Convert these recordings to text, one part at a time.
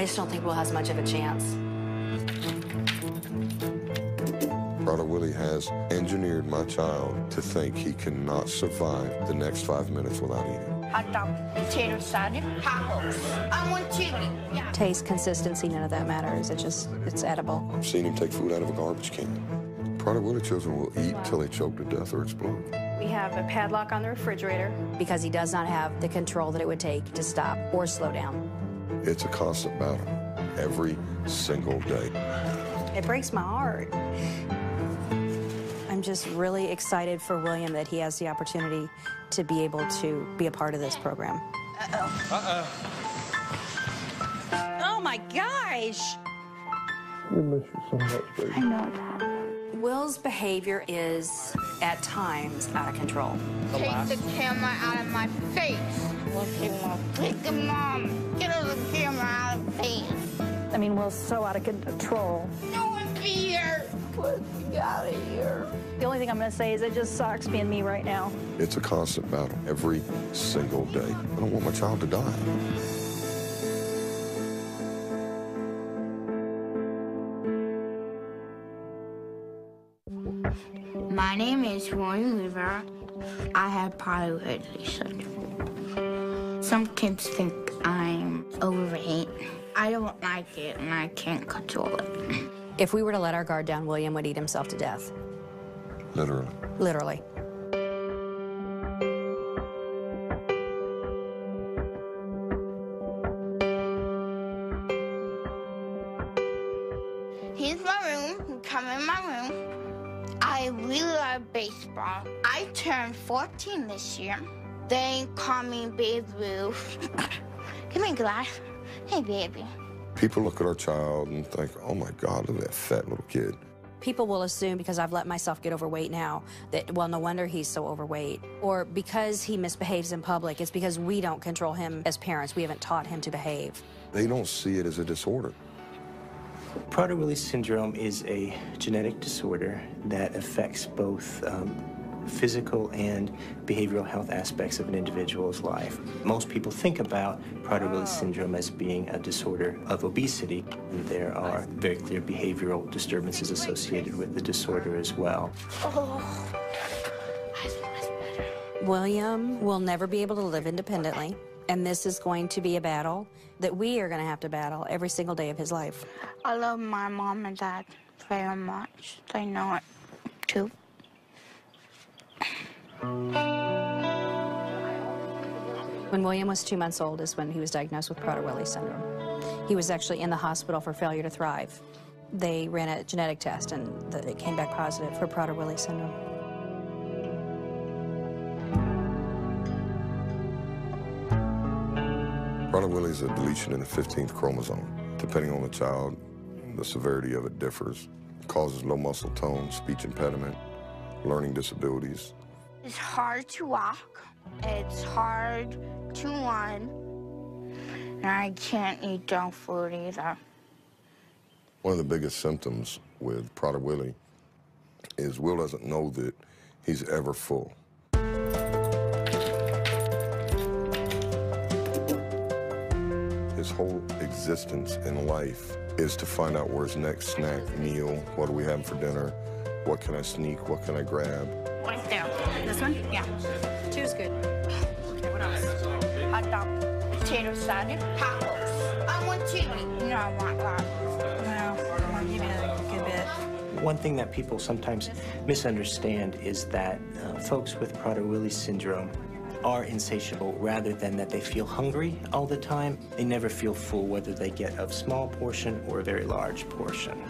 just don't think Will has much of a chance. Brother Willie has engineered my child to think he cannot survive the next 5 minutes without eating. Hot dog, potato salad, tacos. I want chili. Yeah. Taste, consistency, none of that matters. It's edible. I've seen him take food out of a garbage can. Brother Willie children will eat till they choke to death or explode. We have a padlock on the refrigerator because he does not have the control that it would take to stop or slow down. It's a constant battle every single day. It breaks my heart. I'm just really excited for William that he has the opportunity to be able to be a part of this program. Oh my gosh! We miss you so much, baby. I know that. Will's behavior is, at times, out of control. Take the camera out of my face. Look at my freaking mom. Get the camera out of my face. I mean, Will's so out of control. No one be here. Put me out of here. The only thing I'm going to say is it just sucks being me right now. It's a constant battle every single day. I don't want my child to die. My name is William Weaver. I have Prader-Willi syndrome. Some kids think I'm overweight. I don't like it, and I can't control it. If we were to let our guard down, William would eat himself to death. Literally. Literally. Here's my room. Come in my room. I really love baseball. I turned 14 this year. They call me Babe Ruth. Give me a glass. Hey, baby. People look at our child and think, oh my God, look at that fat little kid. People will assume, because I've let myself get overweight now, that, well, no wonder he's so overweight. Or because he misbehaves in public, it's because we don't control him as parents. We haven't taught him to behave. They don't see it as a disorder. Prader-Willi syndrome is a genetic disorder that affects both physical and behavioral health aspects of an individual's life. Most people think about Prader-Willi syndrome as being a disorder of obesity. And there are very clear behavioral disturbances associated with the disorder as well. Oh, that's better. William will never be able to live independently, and this is going to be a battle that we are going to have to battle every single day of his life. I love my mom and dad very much. They know it, too. When William was 2 months old is when he was diagnosed with Prader-Willi syndrome. He was actually in the hospital for failure to thrive. They ran a genetic test, and it came back positive for Prader-Willi syndrome. Prader-Willi is a deletion in the 15th chromosome. Depending on the child, the severity of it differs. It causes low muscle tone, speech impediment, learning disabilities. It's hard to walk. It's hard to run. And I can't eat junk food either. One of the biggest symptoms with Prader-Willi is Will doesn't know that he's ever full. His whole existence in life is to find out where's next snack, meal, what do we have for dinner, what can I sneak, what can I grab. Right there. This one? Yeah. Two's good. Okay, what else? Hot dog, potato salad, tacos. I want chili. No, I want that. Well, I'm going to give you a good bit. One thing that people sometimes misunderstand is that folks with Prader-Willi syndrome are insatiable rather than that they feel hungry all the time. They never feel full, whether they get a small portion or a very large portion.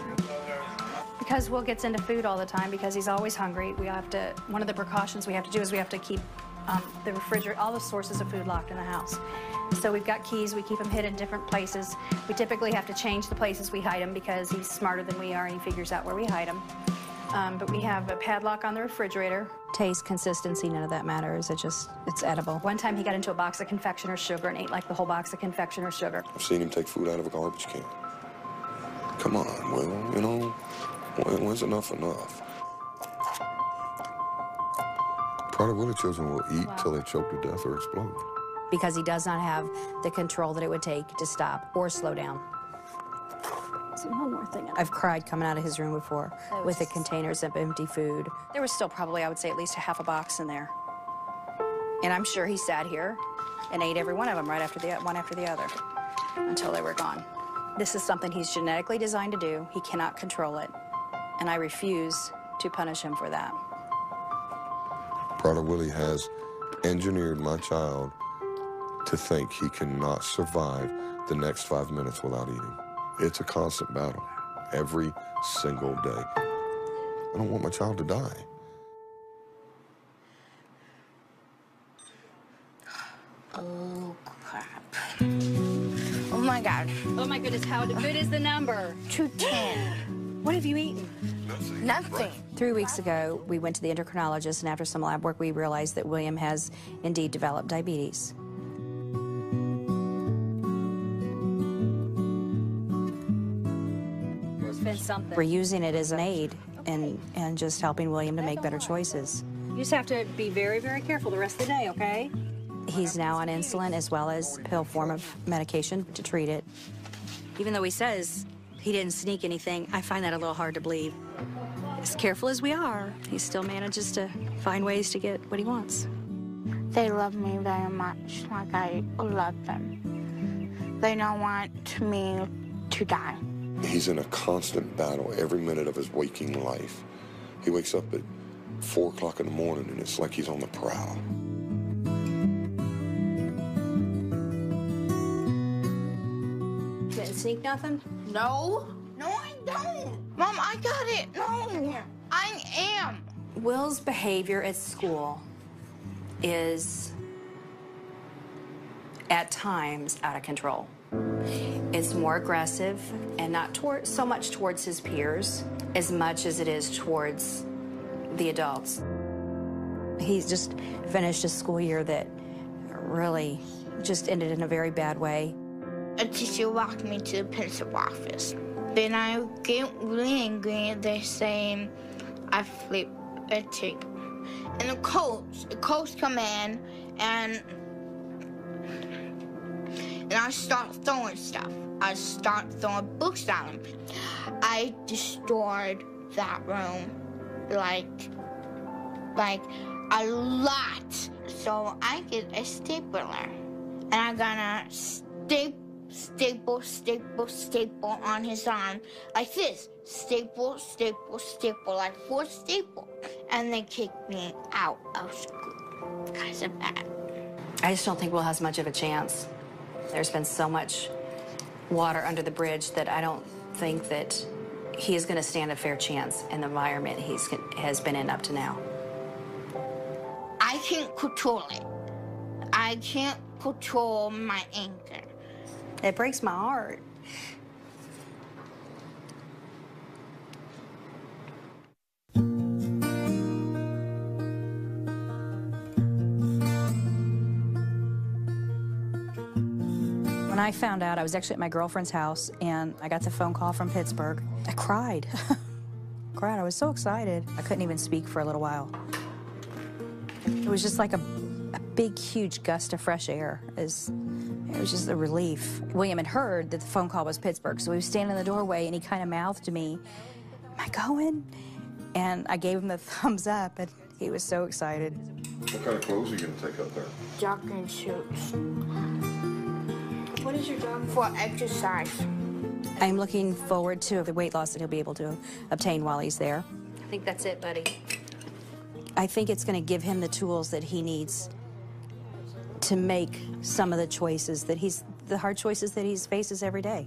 Because Will gets into food all the time, because he's always hungry, one of the precautions we have to do is we have to keep the refrigerator, all the sources of food locked in the house. So we've got keys, we keep them hidden in different places. We typically have to change the places we hide them because he's smarter than we are and he figures out where we hide them. But we have a padlock on the refrigerator. Taste, consistency, none of that matters. It's edible. One time he got into a box of confectioner's sugar and ate like the whole box of confectioner's sugar. I've seen him take food out of a garbage can. Come on, Will, you know, when's enough enough? Prader-Willi children will eat till they choke to death or explode. Because he does not have the control that it would take to stop or slow down. See, one more thing. I've cried coming out of his room before with the containers of empty food. There was still probably, I would say, at least a half a box in there. And I'm sure he sat here and ate every one of them right after one after the other until they were gone. This is something he's genetically designed to do. He cannot control it. And I refuse to punish him for that. Prada Willie has engineered my child to think he cannot survive the next 5 minutes without eating. It's a constant battle, every single day. I don't want my child to die. Oh, crap. Oh, my God. Oh, my goodness, how good is the number? 210. What have you eaten? Nothing. 3 weeks ago, we went to the endocrinologist, and after some lab work, we realized that William has indeed developed diabetes. We're using it as an aid and just helping William to make better choices. You just have to be very, very careful the rest of the day, okay? He's now on insulin as well as pill form of medication to treat it. Even though he says he didn't sneak anything, I find that a little hard to believe. As careful as we are, he still manages to find ways to get what he wants. They love me very much, like I love them. They don't want me to die. He's in a constant battle every minute of his waking life. He wakes up at 4 o'clock in the morning, and it's like he's on the prowl. Didn't sneak nothing? No. No, I don't. Mom, I got it. No. I am. Will's behavior at school is, at times, out of control. It's more aggressive and not so much towards his peers as much as it is towards the adults. He's just finished a school year that really just ended in a very bad way. A teacher walked me to the principal office. Then I get really angry. They're saying I flip a trick. And the coach come in and I start throwing stuff. I start throwing books at him. I destroyed that room like a lot. So I get a stapler and I'm gonna staple on his arm like this. Staple, like 4 staples. And they kicked me out of school because of that. I just don't think Will has much of a chance. There's been so much water under the bridge that I don't think that he is going to stand a fair chance in the environment he has been in up to now. I can't control it. I can't control my anger. It breaks my heart. When I found out, I was actually at my girlfriend's house, and I got the phone call from Pittsburgh. I cried. I was so excited. I couldn't even speak for a little while. It was just like a big, huge gust of fresh air. It was just a relief. William had heard that the phone call was Pittsburgh, so he was standing in the doorway, and he kind of mouthed to me, "Am I going?" And I gave him the thumbs up, and he was so excited. What kind of clothes are you going to take up there? Jogging suits. What is your job For exercise. I'm looking forward to the weight loss that he'll be able to obtain while he's there. I think that's it, buddy. I think it's going to give him the tools that he needs to make some of the choices that the hard choices that he faces every day.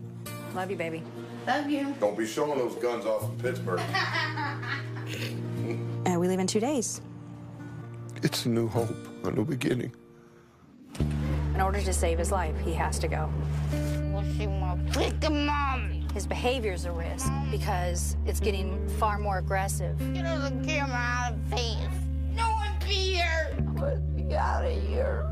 Love you, baby. Love you. Don't be showing those guns off in Pittsburgh. We leave in 2 days. It's a new hope, a new beginning. In order to save his life, he has to go. We'll see more freaking Mom. His behavior's a risk because it's getting far more aggressive. Get the camera out of face. No one be here. Let's be out of here.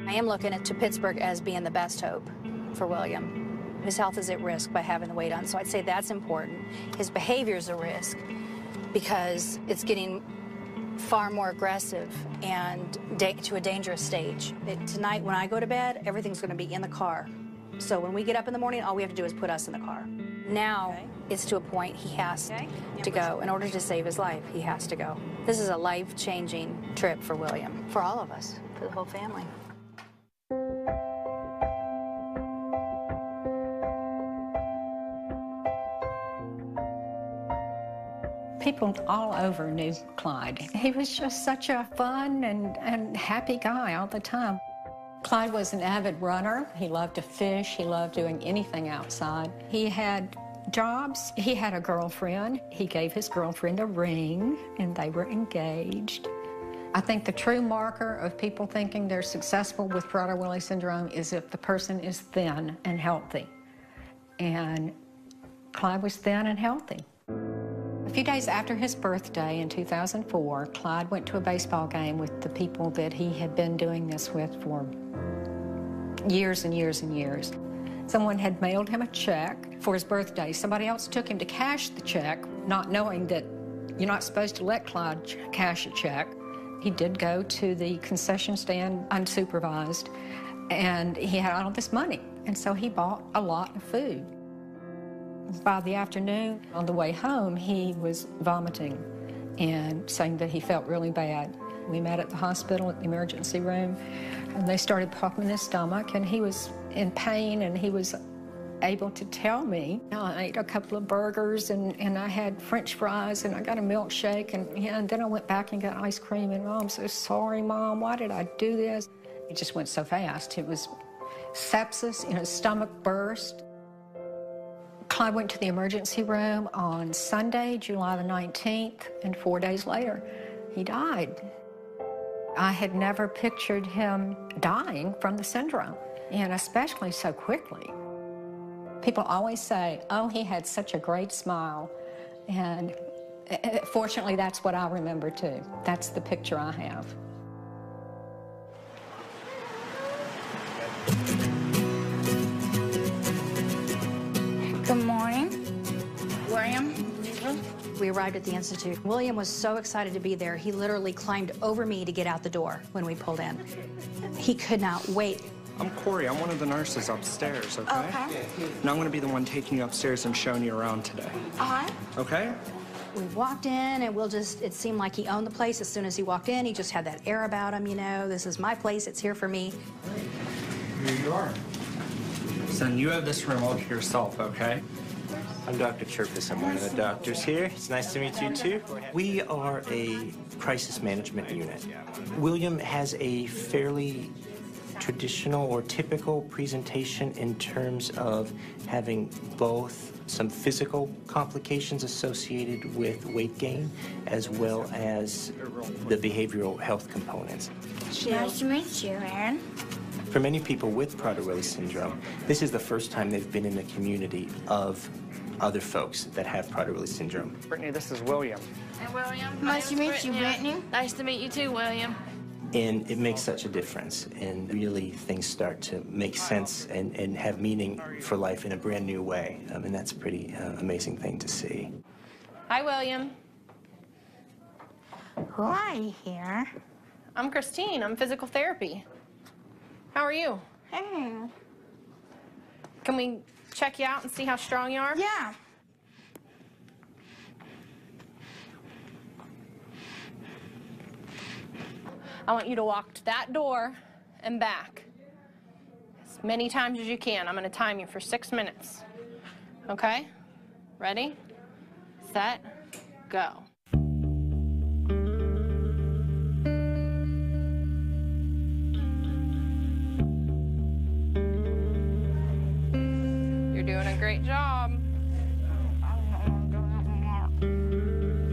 I am looking to Pittsburgh as being the best hope for William. His health is at risk by having the weight on, so I'd say that's important. His behavior's a risk because it's getting far more aggressive and to a dangerous stage. Tonight, when I go to bed, everything's going to be in the car. So when we get up in the morning, all we have to do is put us in the car. Now, it's to a point he has to go. In order to save his life, he has to go. This is a life-changing trip for William, for all of us, for the whole family. People all over knew Clyde. He was just such a fun and happy guy all the time. Clyde was an avid runner. He loved to fish. He loved doing anything outside. He had jobs. He had a girlfriend. He gave his girlfriend a ring, and they were engaged. I think the true marker of people thinking they're successful with Prader-Willi syndrome is if the person is thin and healthy. And Clyde was thin and healthy. A few days after his birthday in 2004, Clyde went to a baseball game with the people that he had been doing this with for years and years and years. Someone had mailed him a check for his birthday. Somebody else took him to cash the check, not knowing that you're not supposed to let Clyde cash a check. He did go to the concession stand unsupervised, and he had all this money, and so he bought a lot of food. By the afternoon, on the way home, he was vomiting and saying that he felt really bad. We met at the hospital at the emergency room, and they started poking his stomach, and he was in pain, and he was able to tell me. I ate a couple of burgers, and I had French fries, and I got a milkshake, and then I went back and got ice cream, and I'm so sorry, Mom, why did I do this? It just went so fast. It was sepsis, his stomach burst. Clyde went to the emergency room on Sunday, July the 19th, and 4 days later, he died. I had never pictured him dying from the syndrome, and especially so quickly. People always say, oh, he had such a great smile, and fortunately, that's what I remember too. That's the picture I have. Good morning. William. We arrived at the Institute. William was so excited to be there, he literally climbed over me to get out the door when we pulled in. He could not wait. I'm Corey. I'm one of the nurses upstairs, okay? Okay. And I'm going to be the one taking you upstairs and showing you around today. All right. Okay? We walked in, and it seemed like he owned the place. As soon as he walked in, he just had that air about him, this is my place, it's here for me. Here you are. Son, you have this room all to yourself, okay? I'm Dr. Chirpus. I'm one of the doctors here. It's nice to meet you, too. We are a crisis management unit. William has a fairly traditional or typical presentation in terms of having both some physical complications associated with weight gain as well as the behavioral health components. Nice to meet you, Aaron. For many people with Prader-Willi syndrome, this is the first time they've been in a community of other folks that have Prader-Willi syndrome. Brittany, this is William. Hey, William. Nice to meet you, Brittany. Nice to meet you, too, William. And it makes such a difference, and really things start to make sense and have meaning for life in a brand new way, and that's a pretty amazing thing to see. Hi, William. Who are you here? I'm Christine. I'm physical therapy. How are you? Hey. Can we check you out and see how strong you are? Yeah. I want you to walk to that door and back as many times as you can. I'm going to time you for 6 minutes. Okay? Ready? Set? Go. You're doing a great job.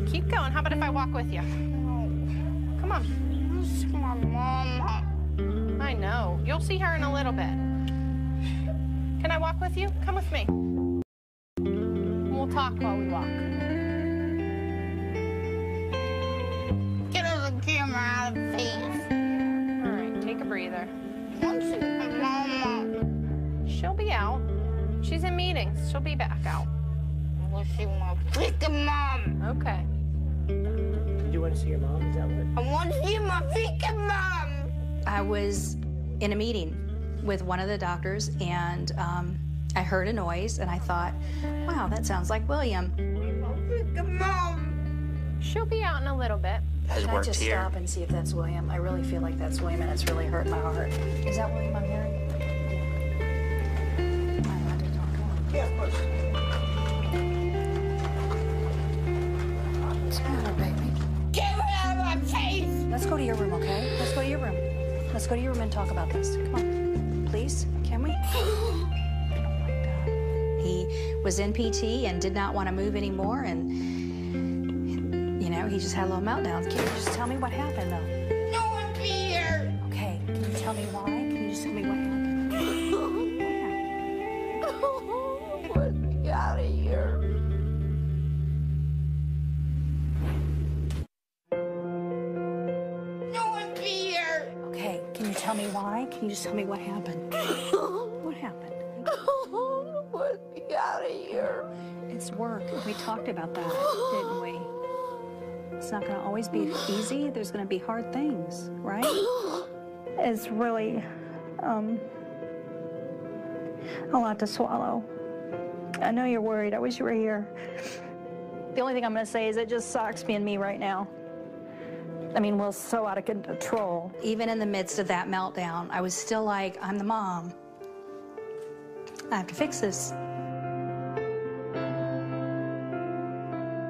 Keep going. How about if I walk with you? Come on. My mom. I know. You'll see her in a little bit. Can I walk with you? Come with me. We'll talk while we walk. Get the camera out of the face. All right, take a breather. I want to see my mama. She'll be out. She's in meetings. She'll be back out. I want to see my freaking mom. Okay. You you want to see your mom? Is that what? I want to see my freaking mom. I was in a meeting with one of the doctors, and I heard a noise, and I thought, wow, that sounds like William. Freaking mom. She'll be out in a little bit. Can I just stop and see if that's William? I really feel like that's William, and it's really hurt my heart. Is that William I'm hearing? I had to talk to him. Yeah, of course. What's the matter, baby? Get rid of my face. Let's go to your room, okay? Let's go to your room. Let's go to your room and talk about this. Come on. Please? Can we? I don't like that. He was in PT and did not want to move anymore, and, you know, he just had a little meltdown. Can you just tell me what happened, though? No one's here. Okay, can you tell me why? Can you just tell me what happened? Let me out of here. No one's here. Okay, can you tell me why? Can you just tell me what happened? What happened? Let me out of here. It's work. We talked about that, didn't we? It's not going to always be easy. There's going to be hard things, right? It's really a lot to swallow. I know you're worried. I wish you were here. The only thing I'm going to say is it just sucks being me right now. I mean, Will's so out of control. Even in the midst of that meltdown, I was still like, I'm the mom. I have to fix this.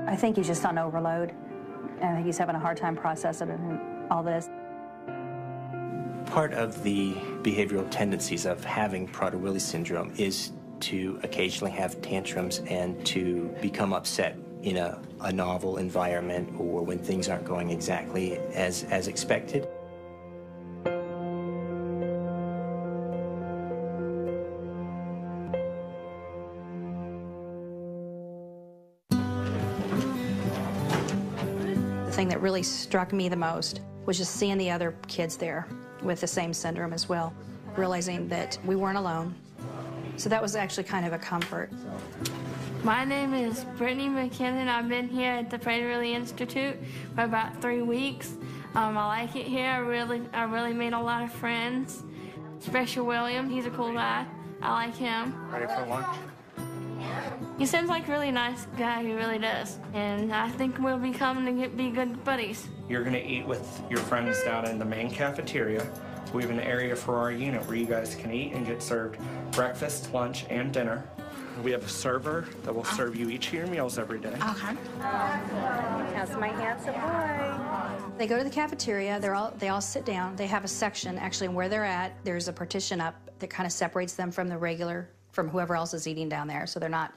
I think he's just on overload. I think he's having a hard time processing all this. Part of the behavioral tendencies of having Prader-Willi syndrome is to occasionally have tantrums and to become upset in a novel environment or when things aren't going exactly as expected. The thing that really struck me the most was just seeing the other kids there with the same syndrome as well, realizing that we weren't alone. So that was actually kind of a comfort. My name is Brittany McKinnon. I've been here at the Prader-Willi Institute for about 3 weeks. I like it here. I really made a lot of friends, especially William. He's a cool guy. I like him. Ready for lunch? He seems like a really nice guy. He really does. And I think we'll be coming to be good buddies. You're going to eat with your friends down in the main cafeteria. We have an area for our unit where you guys can eat and get served breakfast, lunch, and dinner. We have a server that will serve you each of your meals every day. Okay. How's my handsome boy? They go to the cafeteria, they all sit down. They have a section, actually, where they're at, there's a partition up that kind of separates them from from whoever else is eating down there, so they're not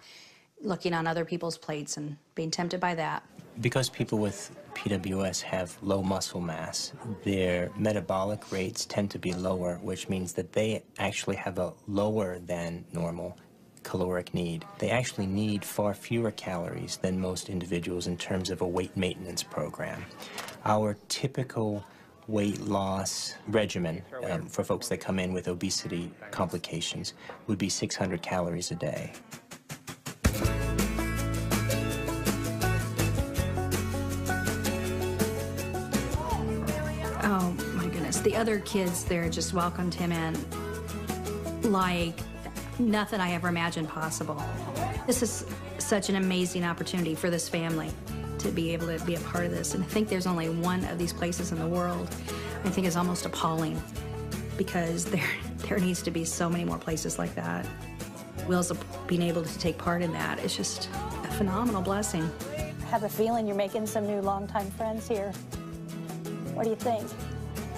looking on other people's plates and being tempted by that. Because people with PWS have low muscle mass, their metabolic rates tend to be lower, which means that they actually have a lower than normal caloric need. They actually need far fewer calories than most individuals in terms of a weight maintenance program. Our typical weight loss regimen for folks that come in with obesity complications would be 600 calories a day. Oh my goodness, the other kids there just welcomed him in like nothing I ever imagined possible. This is such an amazing opportunity for this family to be able to be a part of this. And I think there's only one of these places in the world. I think it's almost appalling because there needs to be so many more places like that. Will's being able to take part in that is just a phenomenal blessing. I have a feeling you're making some new longtime friends here. What do you think?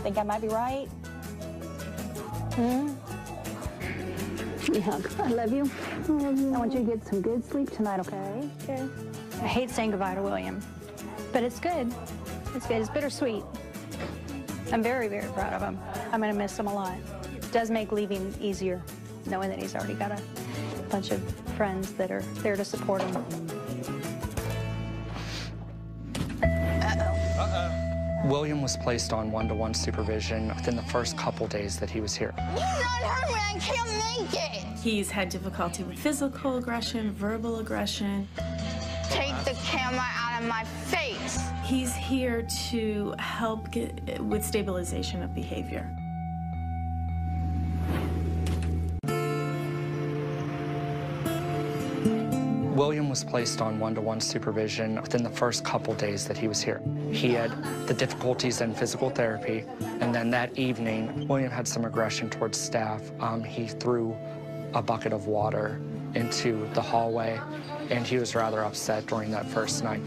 Think I might be right? Yeah, I love you. I love you. I want you to get some good sleep tonight, okay? Okay. I hate saying goodbye to William, but it's good. It's good. It's bittersweet. I'm very, very proud of him. I'm going to miss him a lot. It does make leaving easier, knowing that he's already got a bunch of friends that are there to support him. William was placed on one-to-one supervision within the first couple days that he was here. You not hurt me. I can't make it. He's had difficulty with physical aggression, verbal aggression. Take the camera out of my face. he's here to help with stabilization of behavior. William was placed on one-to-one supervision within the first couple days that he was here. He had the difficulties in physical therapy, and then that evening, William had some aggression towards staff. He threw a bucket of water into the hallway, and he was rather upset during that first night.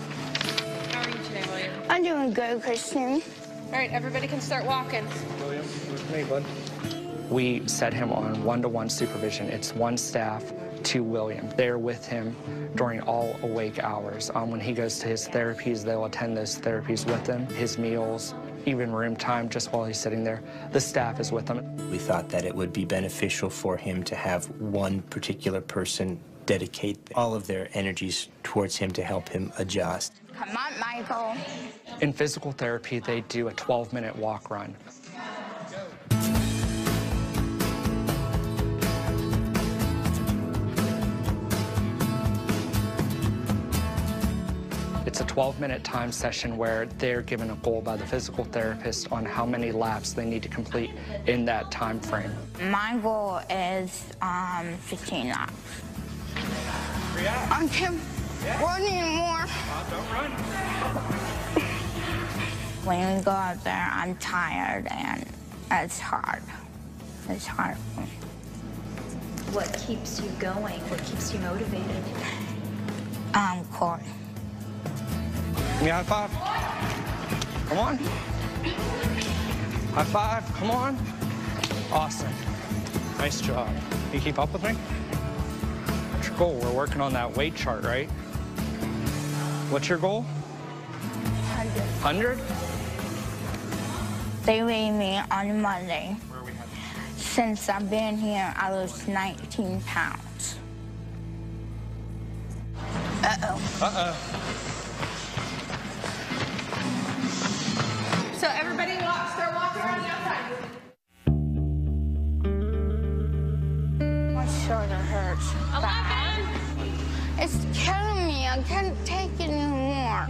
How are you today, William? I'm doing good, Kristen. All right, everybody can start walking. William, with me, bud. We set him on one-to-one supervision. It's one staff to William. They're with him during all awake hours. When he goes to his therapies, they'll attend those therapies with him. His meals, even room time, just while he's sitting there, the staff is with him. We thought that it would be beneficial for him to have one particular person dedicate all of their energies towards him to help him adjust. Come on, Michael. In physical therapy, they do a 12-minute walk run. It's a 12-minute time session where they're given a goal by the physical therapist on how many laps they need to complete in that time frame. My goal is 15 laps. I can't run anymore. Don't run. When we go out there, I'm tired and it's hard. It's hard for me. What keeps you going? What keeps you motivated? Corey. Give me a high five. Come on. High five. Come on. Awesome. Nice job. You keep up with me? What's your goal? We're working on that weight chart, right? What's your goal? 100? 100? They weighed me on Monday. Since I've been here, I lost 19 pounds. Uh-oh. Uh-oh. So everybody start walking around the outside. My shoulder hurts. 11. It's killing me. I can't take it anymore.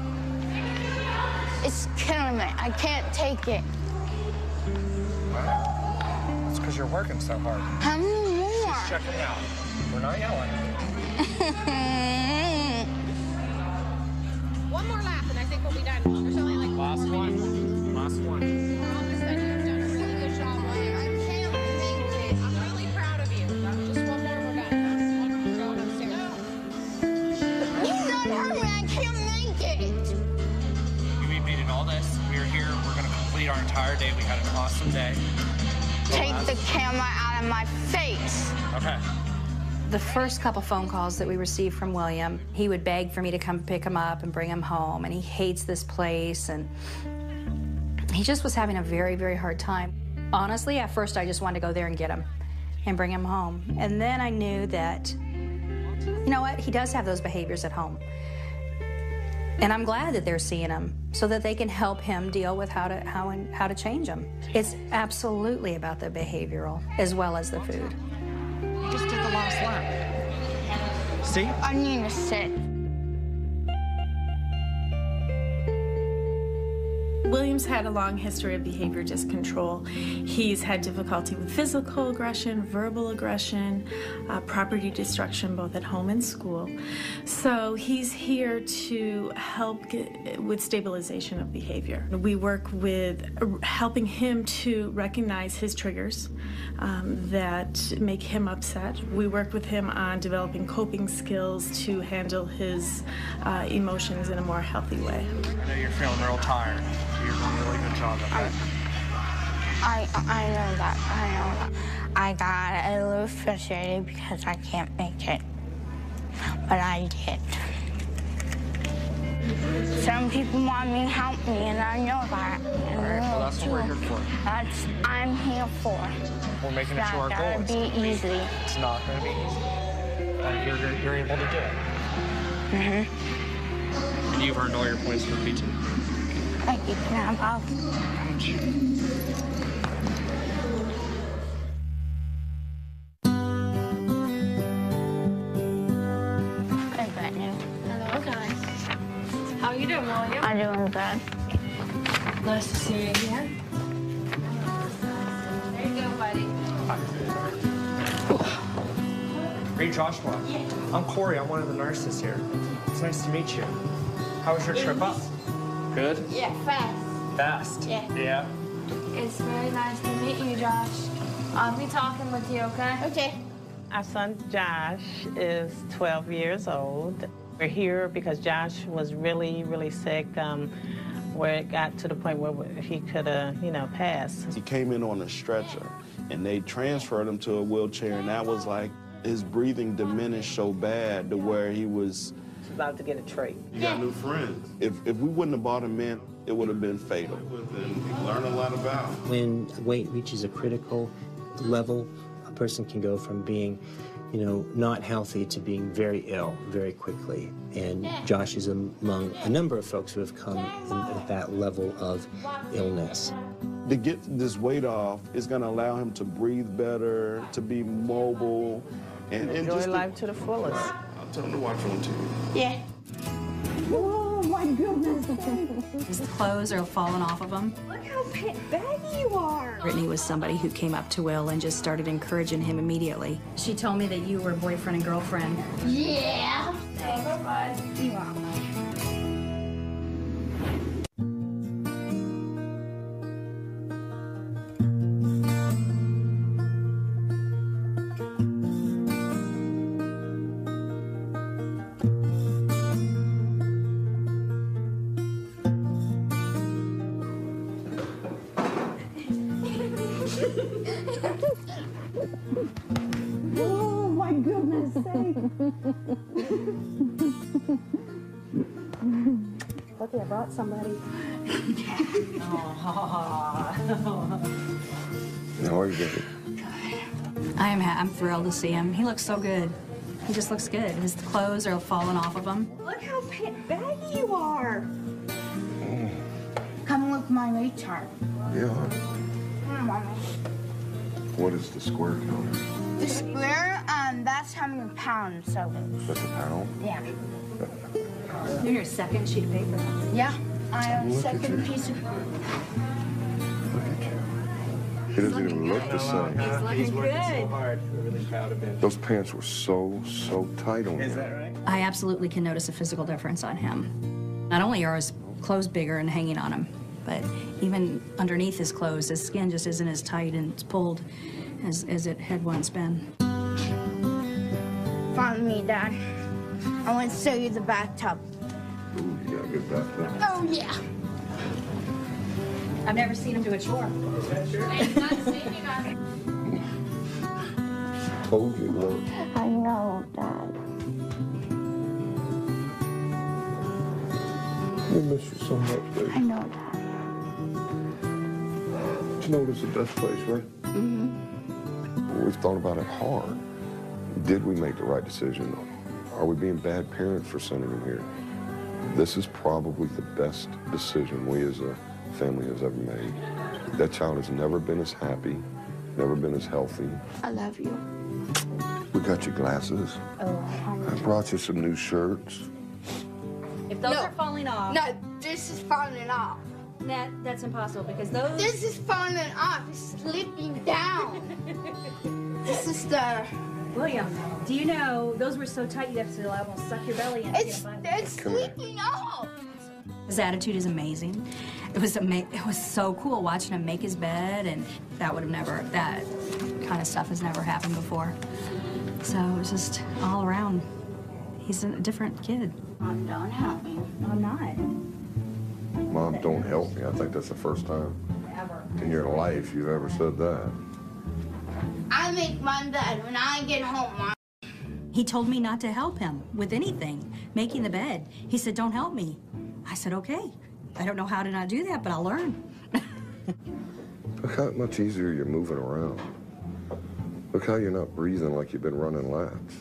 It's killing me. I can't take it. It's because you're working so hard. How many more? Just checking out. We're not yelling. One more lap, and I think we'll be done. There's only like Last one. Last one. We're almost done. You've done a really good job, William. I can't make it. I'm really proud of you. Just one more, we're done. One more, we're going upstairs. You don't hurt me. I can't make it. We made it all this. We're here. We're going to complete our entire day. We had an awesome day. Take the camera out of my face. Okay. The first couple phone calls that we received from William, he would beg for me to come pick him up and bring him home, and he hates this place, and he just was having a very, very hard time. Honestly, at first I just wanted to go there and get him and bring him home. And then I knew that, you know what, he does have those behaviors at home. And I'm glad that they're seeing him so that they can help him deal with how to change them. It's absolutely about the behavioral as well as the food. You just did the last lap. See? I need to sit. William's had a long history of behavior dyscontrol. He's had difficulty with physical aggression, verbal aggression, property destruction, both at home and school. So he's here to help with stabilization of behavior. We work with helping him to recognize his triggers that make him upset. We work with him on developing coping skills to handle his emotions in a more healthy way. I know you're feeling real tired. You're doing a really good job of that. I know that. I know that. I got a little frustrated because I can't make it, but I did. Some people want me to help me, and I know that. All right, well, that's what we're here for. That's I'm here for. We're making it to our goal. It's not gonna be easy. It's not going to be easy. You're able to do it. Mm-hmm. And you've earned all your points for PT. Thank you. Can I have Hello, guys. How are you doing? doing, William? I'm doing good. Nice to see you again. There you go, buddy. Hey, Joshua. I'm Corey. I'm one of the nurses here. It's nice to meet you. How was your trip up? Good? Yeah, fast. Fast? Yeah. Yeah. It's very nice to meet you, Josh. I'll be talking with you, okay? Okay. Our son Josh is 12 years old. We're here because Josh was really, really sick, where it got to the point where he could, pass. He came in on a stretcher, and they transferred him to a wheelchair, and that was like his breathing diminished so bad to where he was about to get a trait. He got new friends. If we wouldn't have brought him in, it would have been fatal. And learn a lot about. When weight reaches a critical level, a person can go from being, not healthy to being very ill very quickly. And Josh is among a number of folks who have come at that level of illness. To get this weight off is going to allow him to breathe better, to be mobile, and enjoy just life to the fullest. I'll tell him to watch on TV. Yeah. Oh my goodness. His clothes are falling off of him. Look how baggy you are. Brittany was somebody who came up to Will and just started encouraging him immediately. She told me that you were boyfriend and girlfriend. Yeah. Say bye-bye. You are. Oh my goodness sake. Lucky I brought somebody. How are you, baby? I'm thrilled to see him. He looks so good. He just looks good. His clothes are falling off of him. Look how baggy you are. Come look my weight chart. Yeah. Come on, Mommy. What is the square count? The square, that's how many pounds, so. That's a pound? Yeah. You're your second sheet of paper. Yeah. I have a Look at second you. piece of. Look at you. He doesn't even look the same. He's working so good. hard. We're really proud of him. Those pants were so tight on him. Is that right? I absolutely can notice a physical difference on him. Not only are his clothes bigger and hanging on him, but even underneath his clothes, his skin just isn't as tight and it's pulled as it had once been. Follow me, Dad. I want to show you the bathtub. Ooh, you got a good bathtub. Oh, yeah. I've never seen him do a chore. Told you it worked. I know, Dad. We miss you so much, baby. I know, Dad. You know this is the best place, right? Mm-hmm. We've thought about it hard. Did we make the right decision? Are we being bad parents for sending him here? This is probably the best decision we as a family has ever made. That child has never been as happy, never been as healthy. I love you. We got you glasses. Oh, I brought you some new shirts. If those are falling off, No, this is falling off. that's impossible because those... This is falling off. It's slipping down. This is the... William, do you know those were so tight you have to almost suck your belly in? It's slipping off. His attitude is amazing. It was so cool watching him make his bed, and that kind of stuff has never happened before. So it was just all around. He's a different kid. Mom, don't help me. I'm not. Mom, don't help me. I think that's the first time Ever. in your life you've ever said that. I make my bed when I get home, Mom. He told me not to help him with anything, making the bed. He said, don't help me. I said, okay. I don't know how to not do that, but I'll learn. Look how much easier you're moving around. Look how you're not breathing like you've been running laps.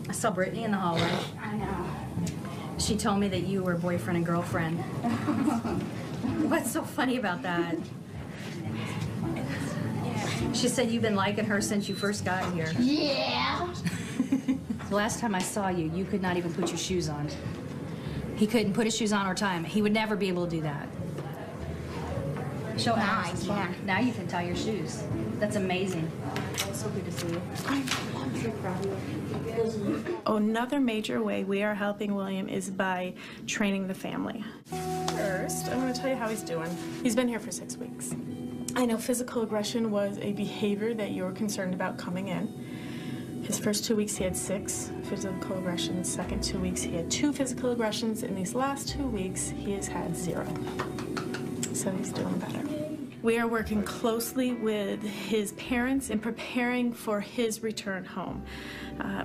I saw Brittany in the hallway. I know. She told me that you were boyfriend and girlfriend. What's so funny about that? She said you've been liking her since you first got here. Yeah. The last time I saw you, you could not even put your shoes on. He couldn't put his shoes on or tie them. He would never be able to do that. Show Alice. Now you can tie your shoes. That's amazing. So good to see you. I'm so proud of you. Another major way we are helping William is by training the family. First, I'm going to tell you how he's doing. He's been here for 6 weeks. I know physical aggression was a behavior that you were concerned about coming in. His first 2 weeks, he had 6 physical aggressions. Second 2 weeks, he had 2 physical aggressions. In these last 2 weeks, he has had 0. So he's doing better. We are working closely with his parents in preparing for his return home,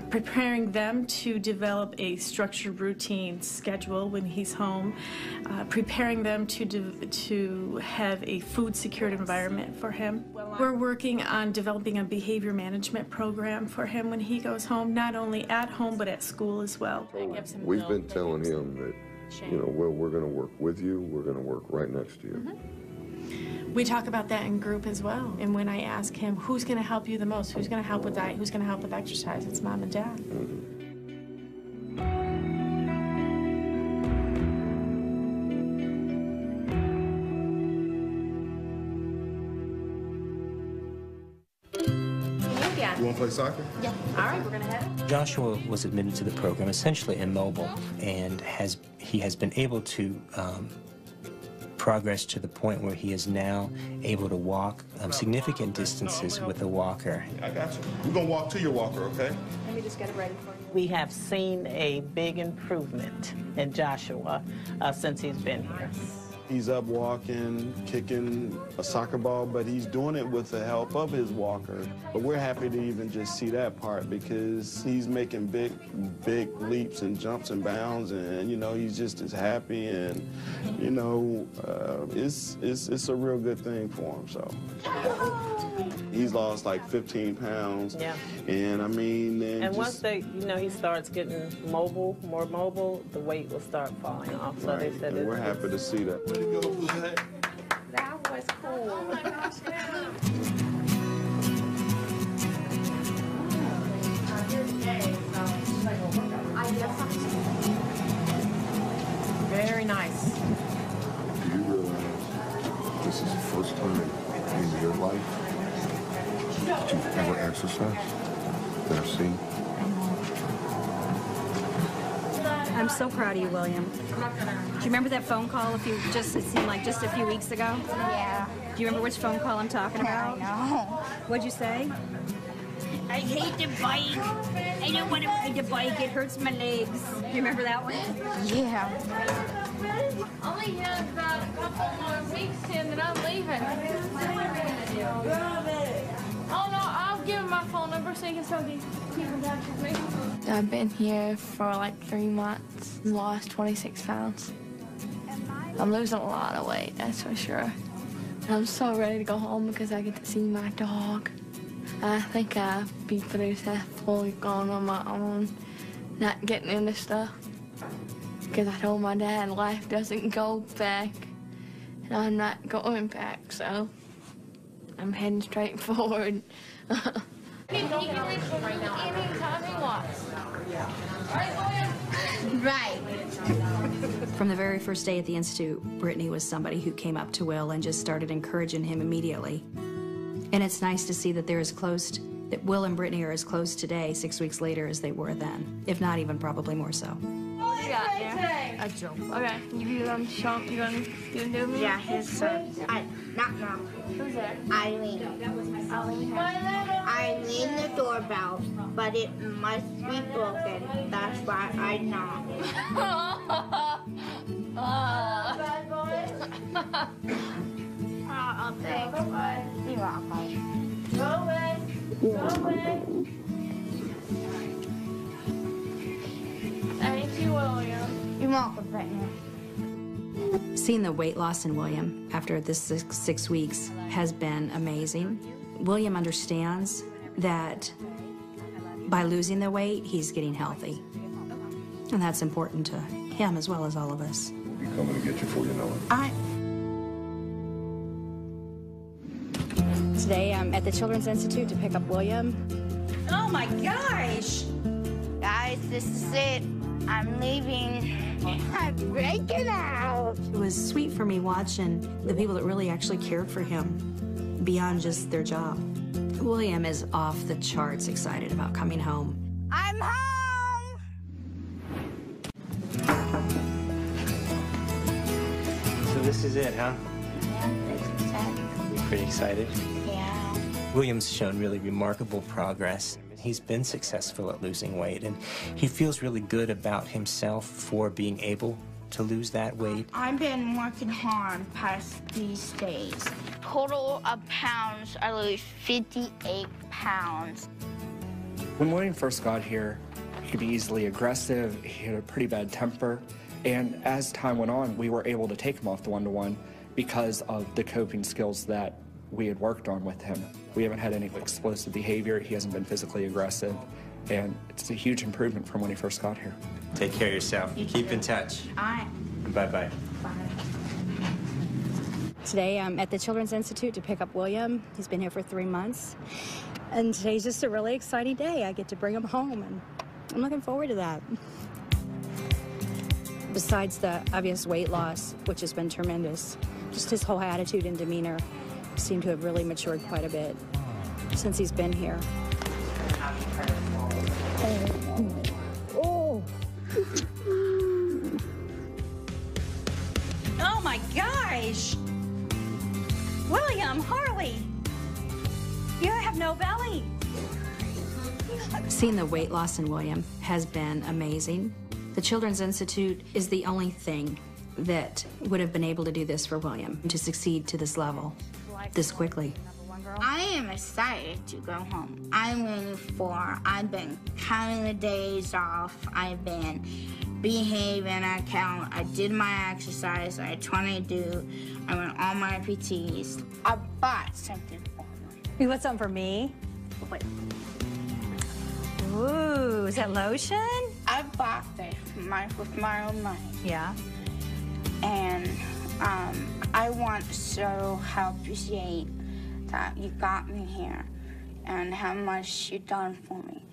preparing them to develop a structured routine schedule when he's home, preparing them to have a food-secured environment for him. We're working on developing a behavior management program for him when he goes home, not only at home but at school as well. We've been telling him that, you know, well, we're going to work with you, we're going to work right next to you. We talk about that in group as well. And when I ask him, who's going to help you the most? Who's going to help with diet? Who's going to help with exercise? It's mom and dad. You want to play soccer? Yeah. All right, we're going to head. Joshua was admitted to the program essentially immobile, and he has been able to progress to the point where he is now able to walk significant distances with a walker. I got you. We're going to walk to your walker, okay? Let me just get it ready for you. We have seen a big improvement in Joshua since he's been here. He's up walking, kicking a soccer ball, but he's doing it with the help of his walker. But we're happy to even just see that part because he's making big leaps and jumps and bounds, and, you know, he's just as happy, and, you know, it's a real good thing for him, so. He's lost like 15 pounds. Yeah. And I mean, and once he starts getting more mobile, the weight will start falling off. So right. they said and we're happy to see that. Way to go, Jose. That was cool. Oh my gosh, Very nice. Do you realize this is the first time in your life that you've ever exercised that I've seen? I'm so proud of you, William. Do you remember that phone call it seemed like just a few weeks ago? Yeah. Do you remember which phone call I'm talking about? No. What'd you say? I hate the bike. I don't want to ride the bike. It hurts my legs. Do you remember that one? Yeah. Only have about a couple more weeks in, and I'm leaving. Oh no, I'll give him my phone number so he can still keep in touch with me. I've been here for like 3 months, lost 26 pounds. I'm losing a lot of weight, that's for sure. And I'm so ready to go home because I get to see my dog. I think I'll be pretty successful going on my own, not getting into stuff. Because I told my dad life doesn't go back, and I'm not going back, so I'm heading straight forward. He can reach for me anytime he wants. Right. From the very first day at the Institute, Brittany was somebody who came up to Will and just started encouraging him immediately. And it's nice to see that that Will and Brittany are as close today, 6 weeks later, as they were then, if not even probably more so. What you got there? A joke. Okay, you gonna do me? Yeah, his not mom. Who's that? Eileen. Eileen the doorbell, but it must be broken. That's why I knock. Bad boy. Oh, thanks, bud. You're welcome. Go away. Go away. Thank you, William. You're welcome, Brittany. Seeing the weight loss in William after this 6 weeks has been amazing. William understands that by losing the weight, he's getting healthy. And that's important to him as well as all of us. We'll be coming to get you before you know it. Today I'm at the Children's Institute to pick up William. Oh my gosh! Guys, this is it. I'm leaving. I'm breaking out. It was sweet for me watching the people that really actually cared for him beyond just their job. William is off the charts excited about coming home. I'm home! So this is it, huh? Yeah, this is it. You're pretty excited? Yeah. William's shown really remarkable progress. He's been successful at losing weight, and he feels really good about himself for being able to lose that weight. I've been working hard past these days. Total of pounds, I lose 58 pounds. When William first got here, he could be easily aggressive, he had a pretty bad temper, and as time went on, we were able to take him off the one-to-one because of the coping skills that we had worked on with him. We haven't had any explosive behavior, he hasn't been physically aggressive, and it's a huge improvement from when he first got here. Take care of yourself. Keep in touch. All right. Bye-bye. Bye. Today I'm at the Children's Institute to pick up William. He's been here for 3 months. And today's just a really exciting day. I get to bring him home, and I'm looking forward to that. Besides the obvious weight loss, which has been tremendous, just his whole attitude and demeanor seem to have really matured quite a bit since he's been here. Oh. Oh my gosh! William, Harley, you have no belly. Seeing the weight loss in William has been amazing. The Children's Institute is the only thing that would have been able to do this for William, to succeed to this level, this quickly. I am excited to go home. I'm waiting I've been counting the days off. I've been behaving, I did my exercise, I had 20 to do. I went all my PTs. I bought something for me. You want something for me? Wait. Ooh, is that lotion? I bought this with my own money. Yeah. And I want to so appreciate that you got me here and how much you done for me.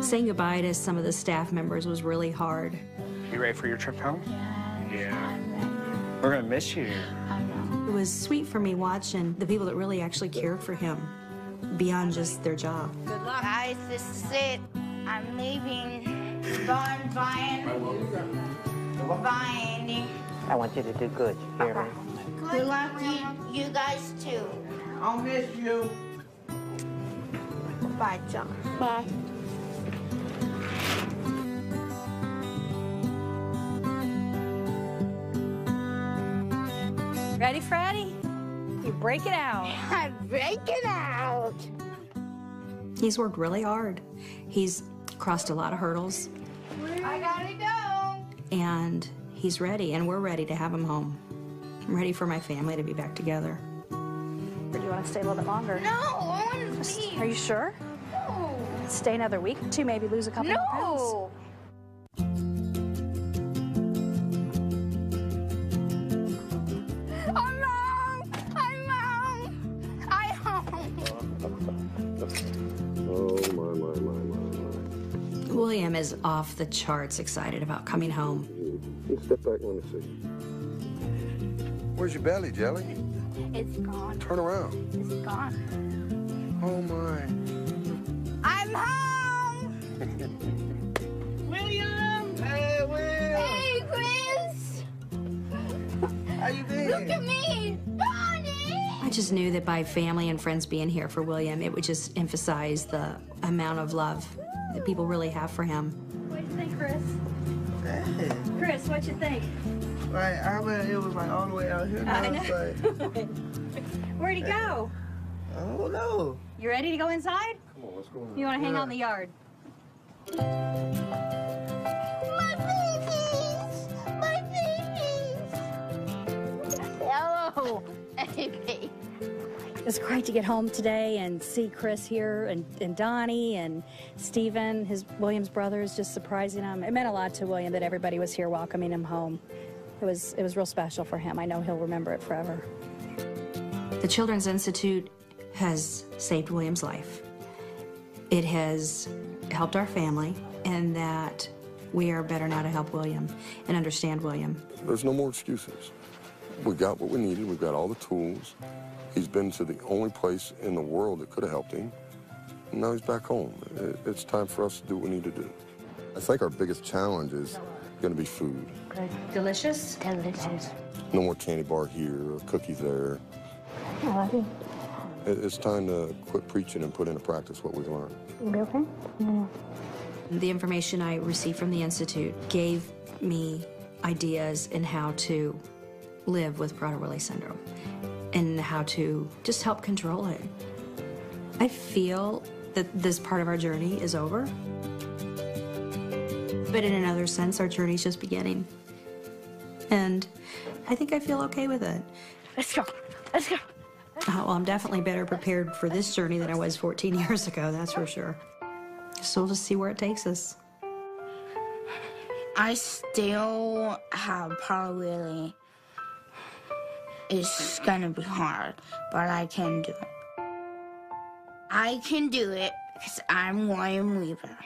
Saying goodbye to some of the staff members was really hard. You ready for your trip home? Yeah. We're gonna miss you here. I know. It was sweet for me watching the people that really actually cared for him beyond just their job. Good luck. Guys, this is it. I'm leaving. Bye, Brian. Bye, Andy. I want you to do good. You hear me? Good luck, you guys too. I'll miss you. Bye, John. Bye. Ready, Freddie? You break it out. I'm breaking out. He's worked really hard. He's crossed a lot of hurdles. I gotta go. And he's ready, and we're ready to have him home. I'm ready for my family to be back together. Or do you want to stay a little bit longer? No, I want to leave. Are you sure? No. Stay another week or two, maybe lose a couple more pounds. No. I'm home. I'm home. I'm home. Oh, my. William is off the charts excited about coming home. You step back, let me see. Where's your belly, Jelly? It's gone. Turn around. It's gone. Oh, my. I'm home. William! Hey, Will! Hey, Chris. How you been? Look at me. Bonnie. I just knew that by family and friends being here for William, it would just emphasize the amount of love that people really have for him. What do you think, Chris? Hey. Chris, what you think? Like, I mean, it was like all the way out here. I know. Like, Where'd he go? I don't know. You ready to go inside? Come on, let's go in. You want to hang out in the yard? My babies. My babies. Hello. Hey, baby. It's great to get home today and see Chris here and Donnie and Stephen, William's brothers, just surprising him. It meant a lot to William that everybody was here welcoming him home. It was real special for him. I know he'll remember it forever. The Children's Institute has saved William's life. It has helped our family in that We are better now to help William and understand William. There's no more excuses. We got what we needed. We've got all the tools. He's been to the only place in the world that could have helped him. And now he's back home. It's time for us to do what we need to do. I think our biggest challenge is going to be food. Good. Delicious? Delicious. No more candy bar here or cookie there. I love you. It's time to quit preaching and put into practice what we've learned. You be okay? Yeah. The information I received from the Institute gave me ideas in how to live with Prader-Willi syndrome and how to just help control it. I feel that this part of our journey is over. But in another sense, our journey's just beginning. And I think I feel okay with it. Let's go. Let's go. Well, I'm definitely better prepared for this journey than I was 14 years ago, that's for sure. So we'll just see where it takes us. I still have Prader-Willi. It's gonna be hard, but I can do it. I can do it because I'm William Weaver.